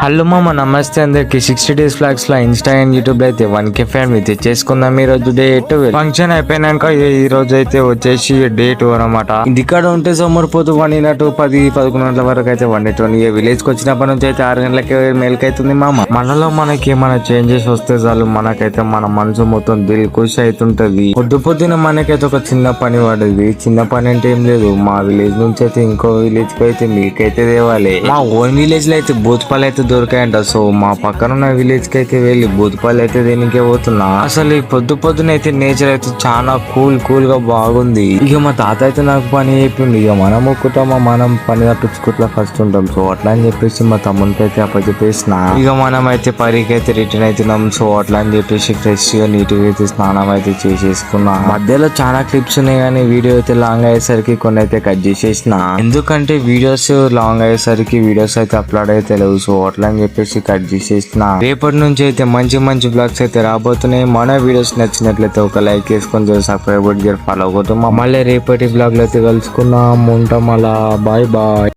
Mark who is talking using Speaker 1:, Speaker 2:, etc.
Speaker 1: Hello మామ, నమస్తే అందరికి. 60 days ఫ్లాగ్స్ లో ఇన్స్టా అండ్ యూట్యూబ్ లో అయితే 1K ఫ్యామిలీ తెచ్చేసుకుందాం. ఈ రోజు డేట్ ఫంక్షన్ అయిపోయినాక ఈ రోజు అయితే వచ్చేసి డేట్ అనమాట. ఇంటికాడ ఉంటే సోమరిపోతూ వండినట్టు 10-11 గంటల వరకు అయితే వండేటోని. విలేజ్ కి వచ్చినప్పటి నుంచి అయితే 6 గంటలకి మేలుకైతుంది మామ. మనలో మనకి ఏమైనా చేంజెస్ వస్తే చాలు, మనకైతే మన మనసు మొత్తం దిల్ ఖుషి అవుతుంటది. పొద్దున మనకైతే ఒక చిన్న పని పడేది. చిన్న పని అంటే ఏం లేదు, మా విలేజ్ నుంచి అయితే ఇంకో విలేజ్ కి అయితే మీకైతే తేవాలి. మా ఓన్ విలేజ్ లో అయితే బూత్పాలు అయితే దొరికాయంట. సో మా పక్కన ఉన్న విలేజ్ కి అయితే వెళ్ళి బూత్పాలు అయితే దేనికే పోతున్నా. అసలు ఈ పొద్దునైతే నేచర్ అయితే చాలా కూల్ గా బాగుంది. ఇక మా తాత అయితే నాకు పని చెప్పింది, ఇక మనం ఒక్కుతామా, మనం పని తప్పించుకుంటా ఫస్ట్ ఉంటాం. సో అట్లా అని చెప్పేసి మా తమ్మునికి అయితే అప్పచెప్పేసిన. ఇక మనం అయితే పరికి అయితే రిటర్న్ అవుతున్నాం. సో అట్లా అని చెప్పేసి ఫ్రెష్ గా నీట్ గా అయితే స్నానం అయితే చేసేసుకున్నా. మధ్యలో చాలా క్లిప్స్ ఉన్నాయి కానీ వీడియో అయితే లాంగ్ అయ్యేసరికి కొన్ని అయితే కట్ చేసేసిన. ఎందుకంటే వీడియోస్ లాంగ్ అయ్యేసరికి వీడియోస్ అయితే అప్లోడ్ అయితే లేవు. సో అట్లా అని చెప్పేసి కట్ చేసేసిన. రేపటి నుంచి అయితే మంచి బ్లాగ్స్ అయితే రాబోతున్నాయి. మన వీడియోస్ నచ్చినట్లయితే ఒక లైక్ వేసుకొని సబ్స్క్రైబ్ ఫాలో అవుతాం. మళ్ళీ రేపటి బ్లాగ్ లో అయితే కలుసుకున్నాం. ఉంటాం అలా. బాయ్.